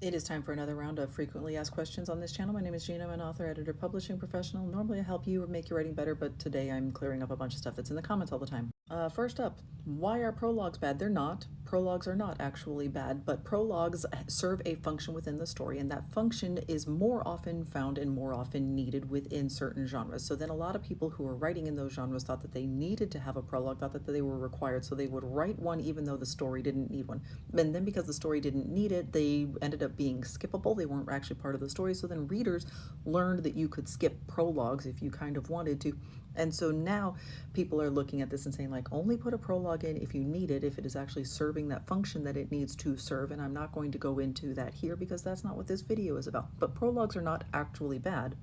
It is time for another round of frequently asked questions on this channel. My name is Gina. I'm an author, editor, publishing professional. Normally I help you make your writing better, but today I'm clearing up a bunch of stuff that's in the comments all the time. First up, why are prologues bad? They're not. Prologues are not actually bad, but prologues serve a function within the story, and that function is more often found and more often needed within certain genres. So then a lot of people who are writing in those genres thought that they needed to have a prologue, thought that they were required, so they would write one even though the story didn't need one. And then because the story didn't need it, they ended up being skippable. They weren't actually part of the story. So then readers learned that you could skip prologues if you kind of wanted to. And so now people are looking at this and saying, like, only put a prologue in if you need it, if it is actually serving that function that it needs to serve. And I'm not going to go into that here because that's not what this video is about. But prologues are not actually bad.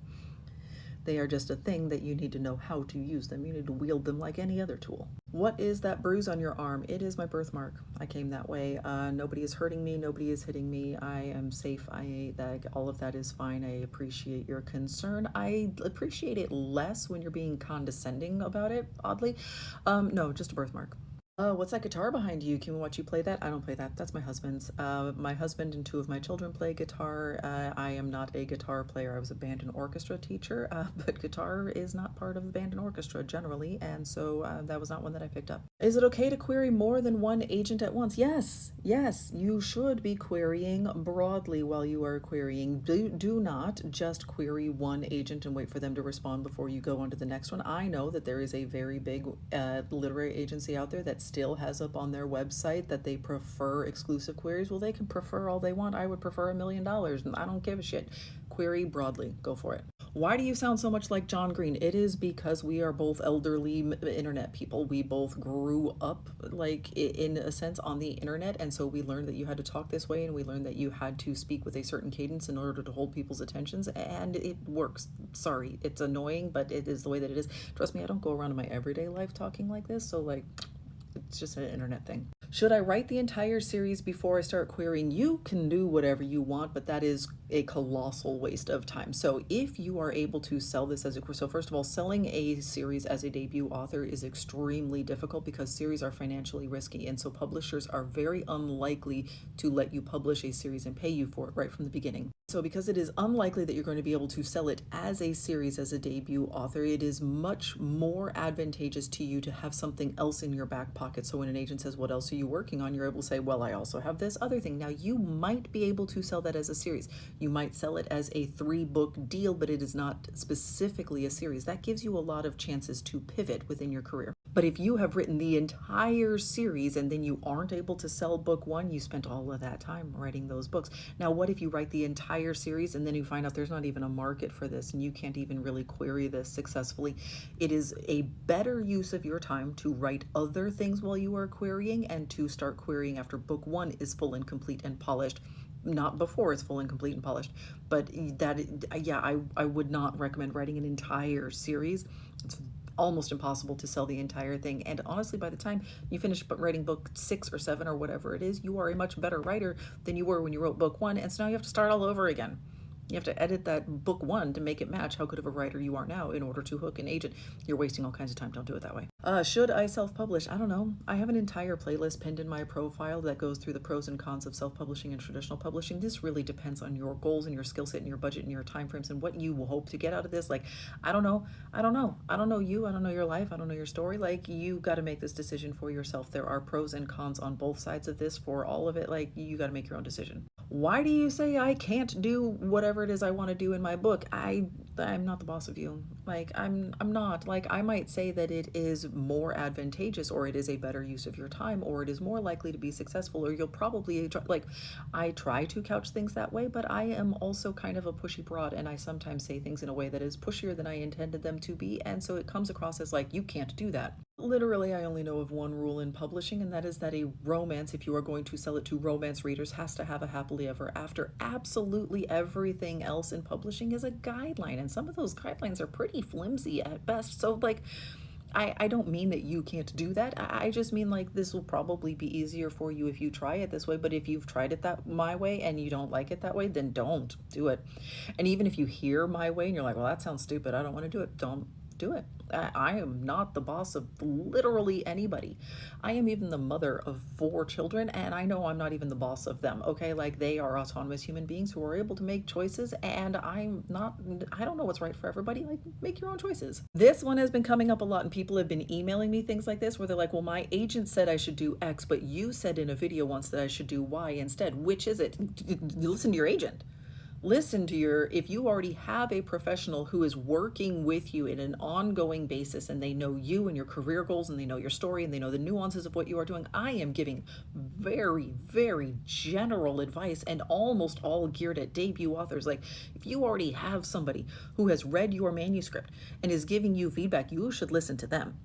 They are just a thing that you need to know how to use them. You need to wield them like any other tool. What is that bruise on your arm? It is my birthmark. I came that way. Nobody is hurting me. Nobody is hitting me. I am safe. All of that is fine. I appreciate your concern. I appreciate it less when you're being condescending about it, oddly. No, just a birthmark. What's that guitar behind you? Can we watch you play that? I don't play that. That's my husband's. My husband and two of my children play guitar. I am not a guitar player. I was a band and orchestra teacher, but guitar is not part of the band and orchestra generally, and so that was not one that I picked up. Is it okay to query more than one agent at once? Yes, yes, you should be querying broadly while you are querying. Do not just query one agent and wait for them to respond before you go on to the next one. I know that there is a very big literary agency out there that still has up on their website that they prefer exclusive queries. Well, they can prefer all they want. I would prefer $1 million, and I don't give a shit. Query broadly. Go for it. Why do you sound so much like John Green? It is because we are both elderly internet people. We both grew up, like, in a sense, on the internet, and so we learned that you had to talk this way, and we learned that you had to speak with a certain cadence in order to hold people's attentions, and it works. Sorry, it's annoying, but it is the way that it is. Trust me, I don't go around in my everyday life talking like this, so, like, it's just an internet thing. Should I write the entire series before I start querying? You can do whatever you want, but that is a colossal waste of time. So if you are able to sell this as so first of all, selling a series as a debut author is extremely difficult because series are financially risky. And so publishers are very unlikely to let you publish a series and pay you for it right from the beginning. So because it is unlikely that you're going to be able to sell it as a series as a debut author, it is much more advantageous to you to have something else in your back pocket. So when an agent says, what else are you working on? You're able to say, well, I also have this other thing. Now you might be able to sell that as a series. You might sell it as a 3-book deal, but it is not specifically a series. That gives you a lot of chances to pivot within your career. But if you have written the entire series and then you aren't able to sell book 1, you spent all of that time writing those books. Now, what if you write the entire series and then you find out there's not even a market for this and you can't even really query this successfully? It is a better use of your time to write other things while you are querying and to start querying after book 1 is full and complete and polished. Not before it's full and complete and polished, but that, yeah, I would not recommend writing an entire series. It's almost impossible to sell the entire thing, and honestly, by the time you finish writing book 6 or 7 or whatever it is, you are a much better writer than you were when you wrote book 1, and so now you have to start all over again. You have to edit that book 1 to make it match how good of a writer you are now in order to hook an agent. You're wasting all kinds of time. Don't do it that way. Should I self-publish? I don't know. I have an entire playlist pinned in my profile that goes through the pros and cons of self-publishing and traditional publishing. This really depends on your goals and your skill set and your budget and your time frames and what you will hope to get out of this. Like, I don't know. I don't know you. I don't know your life. I don't know your story. Like, you got to make this decision for yourself. There are pros and cons on both sides of this for all of it. Like, you got to make your own decision. Why do you say I can't do whatever it is I want to do in my book? I'm not the boss of you. Like, I'm not. Like, I might say that it is more advantageous, or it is a better use of your time, or it is more likely to be successful, or you'll probably, like, I try to couch things that way, but I am also kind of a pushy broad, and I sometimes say things in a way that is pushier than I intended them to be, and so it comes across as like, you can't do that. Literally, I only know of one rule in publishing, and that is that a romance, if you are going to sell it to romance readers, has to have a happily ever after. Absolutely everything else in publishing is a guideline, and some of those guidelines are pretty flimsy at best. So, like, I don't mean that you can't do that. I just mean, like, this will probably be easier for you if you try it this way, but if you've tried it that my way and you don't like it that way, then don't do it. And even if you hear my way and you're like, well, that sounds stupid, I don't want to do it, don't do it. I am not the boss of literally anybody. I am even the mother of 4 children, and I know I'm not even the boss of them, okay? Like, they are autonomous human beings who are able to make choices, and I don't know what's right for everybody. Like, make your own choices. This one has been coming up a lot, and people have been emailing me things like this where they're like, well, my agent said I should do X, but you said in a video once that I should do Y instead. Which is it? Listen to your agent. Listen to if you already have a professional who is working with you in an ongoing basis, and they know you and your career goals, and they know your story, and they know the nuances of what you are doing. I am giving very, very general advice, and almost all geared at debut authors. Like, if you already have somebody who has read your manuscript and is giving you feedback, you should listen to them.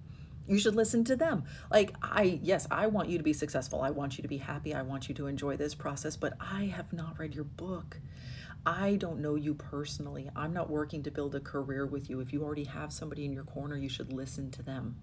You should listen to them. Like, yes, I want you to be successful. I want you to be happy. I want you to enjoy this process, but I have not read your book. I don't know you personally. I'm not working to build a career with you. If you already have somebody in your corner, you should listen to them.